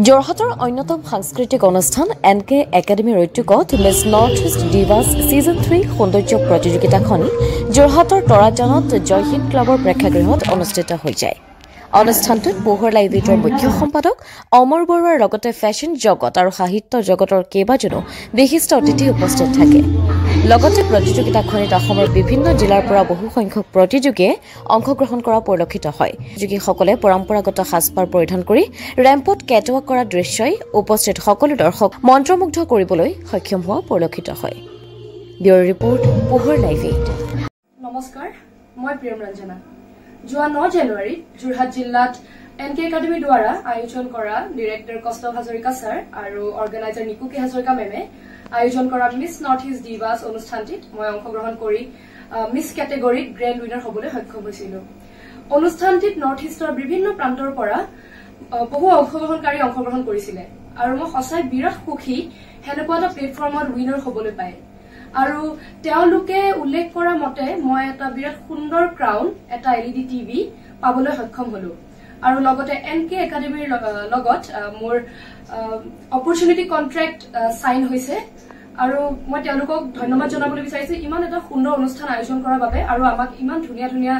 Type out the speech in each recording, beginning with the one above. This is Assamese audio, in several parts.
যোৰহাটৰ অন্যতম সাংস্কৃতিক অনুষ্ঠান NK একাডেমীৰ উদ্যোগত মিছ নৰ্থ ইষ্ট ডিভাছ ছিজন 3 সৌন্দৰ্য প্ৰতিযোগিতাখনি যোৰহাটৰ তৰাজানত জয়হিন্দ ক্লাবৰ প্ৰেক্ষাগৃহত অনুষ্ঠিত হৈ যায়। অনুষ্ঠানটোত পোহৰ লাইব্ৰেৰীৰ মুখ্য সম্পাদক অমৰ বৰুৱাৰ লগতে ফেশ্বন জগত আৰু সাহিত্য জগতৰ কেইবাজনো বিশিষ্ট অতিথি উপস্থিত থাকে। লগতে প্ৰতিযোগিতাখনিত অসমৰ বিভিন্ন জিলাৰ পৰা বহু সংখ্যক প্ৰতিযোগীয়ে অংশগ্ৰহণ কৰা পৰিলক্ষিত হয়। প্ৰতিযোগীসকলে পৰম্পৰাগত সাজপাৰ পৰিধান কৰি ৰেম্পত কেটৱাক কৰা দৃশ্যই উপস্থিত সকলো দৰ্শক মন্ত্ৰমুগ্ধ কৰিবলৈ সক্ষম হোৱা পৰিলক্ষিত হয়। ব্যুৰ ৰিপৰ্ট পোহৰ লাইভ 8। নমস্কাৰ, মই প্ৰিয়ম ৰঞ্জনা। যোৱা 9 জানুৱাৰীত যোৰহাট জিলাত NK একাডেমী দ্বাৰা আয়োজন কৰা ডিৰেক্টৰ কৌস্তভ হাজৰিকা ছাৰ আৰু অৰ্গেনাইজাৰ নিকু কে হাজৰিকা মেমে আয়োজন কৰা মিছ নৰ্থ ইষ্ট ডিভাছ অনুষ্ঠানটিত মই অংশগ্ৰহণ কৰি মিছ কেটেগৰীত গ্ৰেণ্ড উইনাৰ হ'বলৈ সক্ষম হৈছিলো। অনুষ্ঠানটিত নৰ্থ ইষ্টৰ বিভিন্ন প্ৰান্তৰ পৰা বহু অংশগ্ৰহণকাৰী অংশগ্ৰহণ কৰিছিলে আৰু মই সঁচাই বিৰাট সুখী হেনেকুৱা এটা প্লেটফৰ্মত উইনাৰ হ'বলৈ পায়। আৰু তেওঁলোকে উল্লেখ কৰা মতে মই এটা বিৰাট সুন্দৰ ক্ৰাউন, এটা LED টিভি পাবলৈ সক্ষম হলো আৰু লগতে NK একাডেমীৰ লগত মোৰ অপৰচুনিটি কন্ট্ৰেক্ট সাইন হৈছে আৰু মই তেওঁলোকক ধন্যবাদ জনাবলৈ বিচাৰিছো ইমান এটা সুন্দৰ অনুষ্ঠান আয়োজন কৰাৰ বাবে আৰু আমাক ইমান ধুনীয়া ধুনীয়া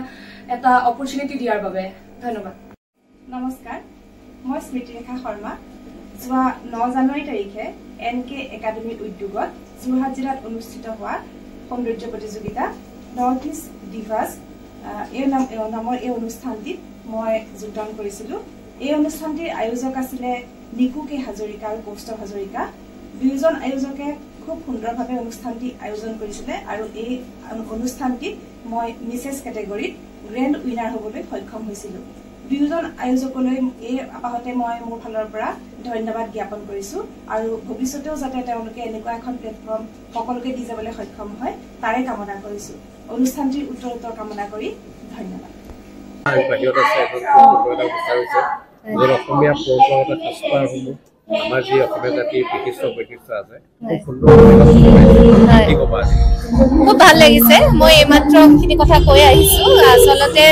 এটা অপৰচুনিটি দিয়াৰ বাবে ধন্যবাদ। নমস্কাৰ, মই স্মৃতিৰেখা শৰ্মা। যোৱা 9 জানুৱাৰী তাৰিখে NK একাডেমীৰ উদ্যোগত যোৰহাট জিলাত অনুষ্ঠিত হোৱা সৌন্দৰ্য প্ৰতিযোগিতা নৰ্থ ইষ্ট ডিভাছ নামৰ এই অনুষ্ঠানটিত মই যোগদান কৰিছিলো। এই অনুষ্ঠানটিৰ আয়োজক আছিলে নিকু কে হাজৰিকা আৰু কৌস্তভ হাজৰিকা। দুয়োজন আয়োজকে খুব সুন্দৰভাৱে অনুষ্ঠানটি আয়োজন কৰিছিলে আৰু এই অনুষ্ঠানটিত মই মিছেছ কেটেগৰীত গ্ৰেণ্ড উইনাৰ হ'বলৈ সক্ষম হৈছিলো। দুয়োজন আয়োজকলৈ এই আপাহতে মই মোৰ ফালৰ পৰা ধন্যবাদ জ্ঞাপন কৰিছো আৰু ভৱিষ্যতেও যাতে তেওঁলোকে এনেকুৱা এখন প্লেটফৰ্ম সকলোকে দি যাবলৈ সক্ষম হয় তাৰে কামনা কৰিছো। অনুষ্ঠানটিৰ উত্তৰোত্তৰ কামনা কৰি ধন্যবাদ। অসমীয়া পৰম্পৰাগত সাজপাৰসমূহ আমাৰ যি অসমীয়া জাতিৰ বিশিষ্ট বৈশিষ্ট্য আছে খুব ভাল লাগিছে। মই এইমাত্ৰ খিনি কথা কৈ আহিছো। আচলতে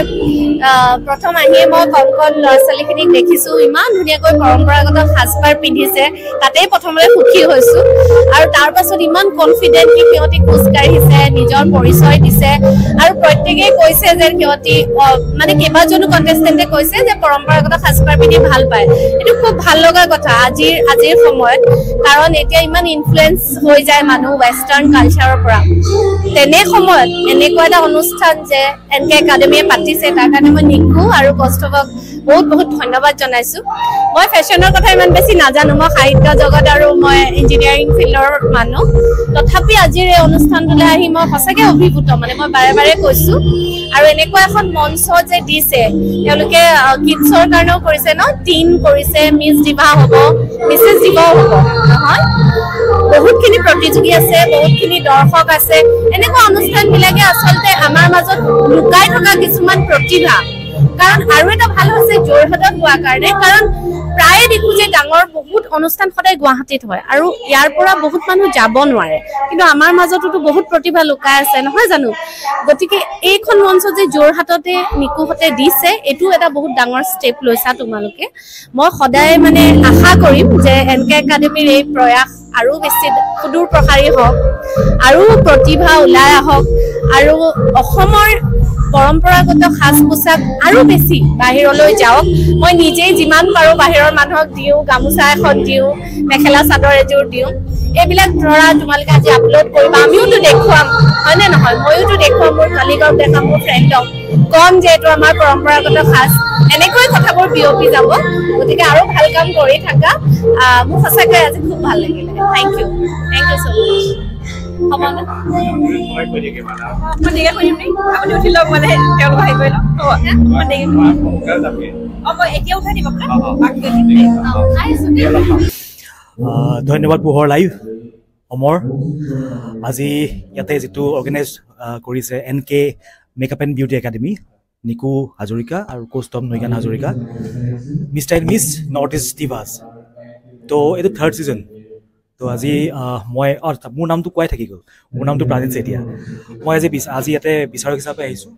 প্ৰথম আহিয়ে মই কম ল'ৰা ছোৱালীখিনিক দেখিছো ইমান ধুনীয়াকৈ পৰম্পৰাগত সাজপাৰ পিন্ধিছে, তাতেই প্ৰথমতে সুখী হৈছো আৰু তাৰ পাছত ইমান কনফিডেণ্টলি সিহঁতি খোজ কাঢ়িছে, নিজৰ পৰিচয় দিছে আৰু প্ৰত্যেকেই কৈছে যে সিহঁতি মানে কেইবাজনো কণ্টেষ্টেণ্টে কৈছে যে পৰম্পৰাগত সাজপাৰ পিন্ধি ভাল পায়। এইটো খুব ভাল লগা কথা আজিৰ সময়ত, কাৰণ এতিয়া ইমান ইনফ্লুৱেঞ্চ হৈ যায় মানুহ ৱেষ্টাৰ্ণ কালচাৰৰ পৰা। তেনে সময়ত এনেকুৱা এটা অনুষ্ঠান যে NK একাডেমীয়ে পাতিছে তাৰ কাৰণে মই নিকু আৰু কৌস্তভক বহুত বহুত ধন্যবাদ জনাইছো। মই ফেশ্বনৰ কথা ইমান বেছি নাজানো, মই সাহিত্য জগত আৰু মই ইঞ্জিনিয়াৰিং ফিল্ডৰ মানুহ। তথাপি আজিৰ এই অনুষ্ঠানটোলৈ আহি মই সঁচাকৈ অভিভূত, মানে মই বাৰে বাৰে কৈছো। আৰু এনেকুৱা এখন মঞ্চ যে দিছে, তেওঁলোকে কিডছৰ কাৰণেও কৰিছে ন, টিন কৰিছে, মিছ ডিভা হ'ব, মিছেছ ডিভাও হ'ব নহয়, বহুতখিনি প্ৰতিযোগী আছে, বহুতখিনি দৰ্শক আছে। এনেকুৱা অনুষ্ঠানবিলাকে আচলতে আমাৰ মাজত লুকাই থকা কিছুমান প্ৰতিভা, কাৰণ আৰু এটা ভাল হৈছে যোৰহাটত হোৱাৰ কাৰণে, কাৰণ প্ৰায়ে দেখো যে ডাঙৰ বহুত অনুষ্ঠান সদায় গুৱাহাটীত হয় আৰু ইয়াৰ পৰা বহুত মানুহ যাব নোৱাৰে, কিন্তু আমাৰ মাজতো বহুত প্ৰতিভা লুকাই আছে নহয় জানো। গতিকে এইখন মঞ্চ যে যোৰহাটতে নিকুহঁতে দিছে, এইটো এটা বহুত ডাঙৰ ষ্টেপ লৈছা তোমালোকে। মই সদায় মানে আশা কৰিম যে NK একাডেমীৰ এই প্ৰয়াস আৰু বেছি সুদূৰ প্ৰসাৰী হওক আৰু প্ৰতিভা ওলাই আহক আৰু অসমৰ পৰম্পৰাগত সাজ পোছাক আৰু বেছি বাহিৰলৈ যাওক। মই নিজেই যিমান পাৰোঁ বাহিৰৰ মানুহক দিওঁ, গামোচা এখন দিওঁ, মেখেলা চাদৰ এযোৰ দিওঁ। এইবিলাক ধৰা তোমালোকে আজি আপলোড কৰিবা, আমিওতো দেখুৱাম হয়নে নহয়, ময়োতো দেখুৱাম, মোৰ কলিগক দেখাম, মোৰ ফ্ৰেণ্ডক কম যে এইটো আমাৰ পৰম্পৰাগত সাজ। এনেকৈ কথাবোৰ বিয়পি যাব। গতিকে আৰু ভাল কাম কৰি থাকা। মোৰ সঁচাকৈ আজি খুব ভাল লাগিলে। থেংক ইউ চ' মাছ। ধন্যবাদ পোহৰ লাইভ অমৰ। আজি ইয়াতে যিটো অৰ্গেনাইজ কৰিছে NK makeup and beauty academy, Niku Hazarika আৰু কৌস্তভ নৈগান Hazarika, mister and miss north east divas. তো এইটো 3rd ছিজন। তো আজি মই মোৰ নামটো কোৱাই থাকি গ'ল, মোৰ নামটো প্ৰাণজিত চেতিয়া। মই আজি ইয়াতে বিচাৰক হিচাপে আহিছোঁ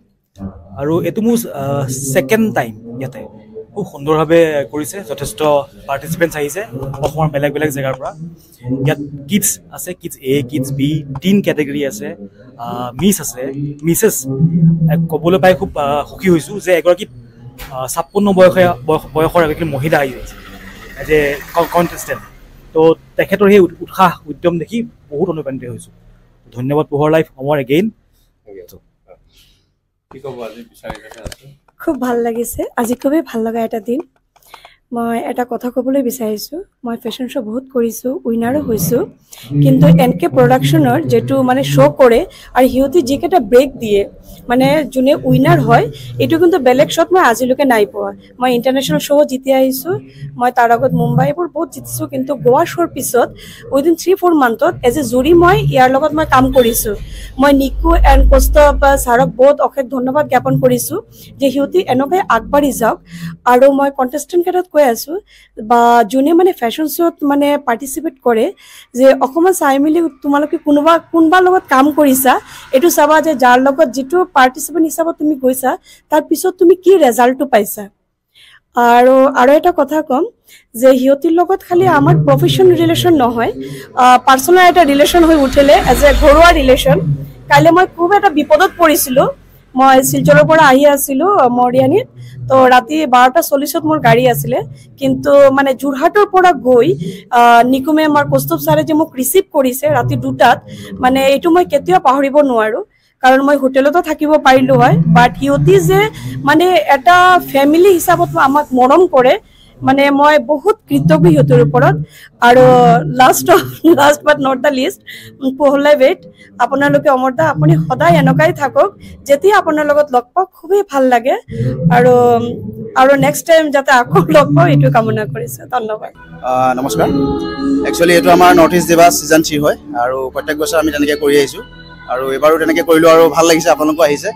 আৰু এইটো মোৰ 2nd টাইম ইয়াতে। খুব সুন্দৰভাৱে কৰিছে যথেষ্ট পাৰ্টিচিপেণ্টছ আহিছে অসমৰ বেলেগ বেলেগ জেগাৰ পৰা ইয়াত কিডছ আছে কিডছ এ কিডছ বি 3 কেটেগৰী আছে মিছ আছে মিছেছ ক'বলৈ পাই খুব সুখী হৈছোঁ যে এগৰাকী 56 বয়সৰ এগৰাকী মহিলা আহি আহিছে এজ এ কণ্টেষ্টেণ্ট তো তেখেতৰ সেই উৎসাহ উদ্যম দেখি বহুত অনুপ্ৰাণিত হৈছোঁ ধন্যবাদ পোহৰ লাইফ অমৰ এগেইন খুব ভাল লাগিছে আজি খুবেই ভাল লগা এটা দিন মই এটা কথা ক'বলৈ বিচাৰিছোঁ মই ফেশ্বন শ্ব' বহুত কৰিছোঁ উইনাৰো হৈছোঁ কিন্তু এনকে প্ৰডাকশ্যনৰ যেটো মানে শ্ব' কৰে আৰু সিহঁতি যিকেইটা ব্ৰেক দিয়ে মানে যোনে উইনাৰ হয় এইটো কিন্তু বেলেগ শ্ব'ত মই আজিলৈকে নাই পোৱা মই ইণ্টাৰনেশ্যনেল শ্ব' জিতি আহিছোঁ মই তাৰ আগত মুম্বাই এইবোৰ বহুত জিতিছোঁ কিন্তু গোৱা শ্ব'ৰ পিছত উইদিন 3-4 মান্থত এজ এ জুৰি মই ইয়াৰ লগত মই কাম কৰিছোঁ মই নিকু এণ্ড কৌস্তভ ছাৰক বহুত অশেষ ধন্যবাদ জ্ঞাপন কৰিছোঁ যে সিহঁতি এনেকৈ আগবাঢ়ি যাওক আৰু মই কণ্টেষ্টেণ্ট কেইটাত কৈ আছোঁ বা যোনে মানে ফেশ্বন শ্ব'ত মানে পাৰ্টিচিপেট কৰে যে অকণমান চাই মেলি তোমালোকে কোনোবা লগত কাম কৰিছা এইটো চাবা যে যাৰ লগত যিটো পাৰ্টিচিপেণ্ট হিচাপত তুমি গৈছা তাৰ পিছত তুমি কি ৰেজাল্টটো পাইছা আৰু এটা কথা ক'ম যে সিহঁতিৰ লগত খালি আমাৰ প্ৰফেশ্যন ৰিলেশ্যন নহয় পাৰ্চনেল এটা ৰিলেশ্যন হৈ উঠিলে এজ এ ঘৰুৱা ৰিলেশ্যন কাইলৈ মই খুব এটা বিপদত পৰিছিলোঁ মই শিলচৰৰ পৰা আহি আছিলোঁ মৰিয়ানীত তো ৰাতি 12:40 মোৰ গাড়ী আছিলে কিন্তু মানে যোৰহাটৰ পৰা গৈ নিকুমে আমাৰ কৌস্তভ ছাৰে যে মোক ৰিচিভ কৰিছে ৰাতি 2টাত মানে এইটো মই কেতিয়াও পাহৰিব নোৱাৰোঁ কাৰণ মই হোটেলতো থাকিব পাৰিলোঁ হয় বাট সিহঁতি যে মানে এটা ফেমিলি হিচাপত আমাক মৰম কৰে মানে মই বহুত কৃতজ্ঞ সিহঁতৰ ওপৰত আৰু last but not the least পোহলাই ৱেইট আপোনালোকে অমৰদা আপুনি সদায় এনেকুৱাই থাকক যেতিয়া আপোনাৰ লগত লগ পাওঁ খুবেই ভাল লাগে আৰু নেক্সট টাইম যাতে আকৌ লগ পাওঁ এইটো কামনা কৰিছোঁ ধন্যবাদ নমস্কাৰ একচুৱেলি এইটো আমাৰ নৰ্থ ইষ্ট দিৱাছ ছিজন 3 হয় আৰু প্ৰত্যেক বছৰ আমি তেনেকৈ কৰি আহিছোঁ আৰু এবাৰো তেনেকৈ কৰিলোঁ আৰু ভাল লাগিছে আপোনালোকো আহিছে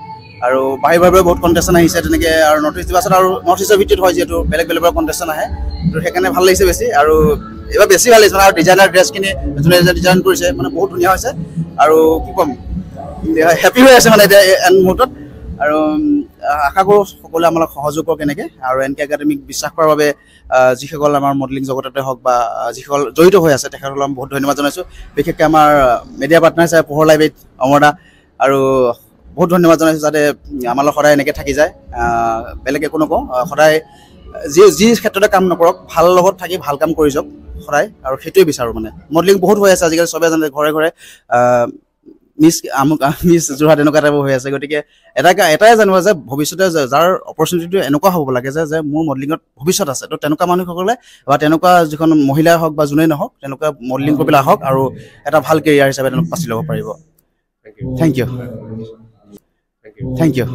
আৰু বাহিৰৰ বহুত কণ্টেষ্টেণ্ট আহিছে তেনেকৈ আৰু নৰ্থ ইষ্ট দিৱাছত আৰু নৰ্থ ইষ্টৰ ভিত্তিত হয় যিহেতু বেলেগ বেলেগৰ কণ্টেষ্টেণ্ট আহে তো সেইকাৰণে ভাল লাগিছে বেছি আৰু এইবাৰ বেছি ভাল লাগিছে আৰু ডিজাইনাৰ ড্ৰেছখিনি যোনে ডিজাইন কৰিছে মানে বহুত ধুনীয়া হৈছে আৰু কি ক'ম হেপী হৈ আছে মানে এতিয়া এন মুহূৰ্তত আৰু আশা কৰোঁ সকলোৱে আমাক সহযোগ কৰক এনেকৈ আৰু এনকে একাডেমিক বিশ্বাস কৰাৰ বাবে যিসকল আমাৰ মডেলিং জগততে হওক বা যিসকল জড়িত হৈ আছে তেখেতসকলক আমি বহুত ধন্যবাদ জনাইছোঁ বিশেষকৈ আমাৰ মিডিয়া পাৰ্টনাৰ হিচাপে পোহৰ লাইভ অমৰদা আৰু বহুত ধন্যবাদ জনাইছোঁ যাতে আমাৰ লগত সদায় এনেকৈ থাকি যায় বেলেগ একো নকওঁ সদায় যি ক্ষেত্ৰতে কাম নকৰক ভাল লগত থাকি ভাল কাম কৰি যাওক সদায় আৰু সেইটোৱে বিচাৰোঁ মানে মডেলিং বহুত হৈ আছে আজিকালি চবে জানে ঘৰে ঘৰে মিছ যোৰহাট এনেকুৱা টাইপৰ হৈ আছে গতিকে এটাই জানিব যে ভৱিষ্যতে যাৰ অপৰচুনিটিটো এনেকুৱা হ'ব লাগে যে মোৰ মডেলিঙত ভৱিষ্যত আছে তো তেনেকুৱা মানুহসকলে বা তেনেকুৱা যিখন মহিলাই হওক বা যোনেই নহওক তেনেকুৱা মডেলিং কৰি পেলাই আহক আৰু এটা ভাল কেৰিয়াৰ হিচাপে তেওঁলোক বাছি ল'ব পাৰিব থেংক ইউ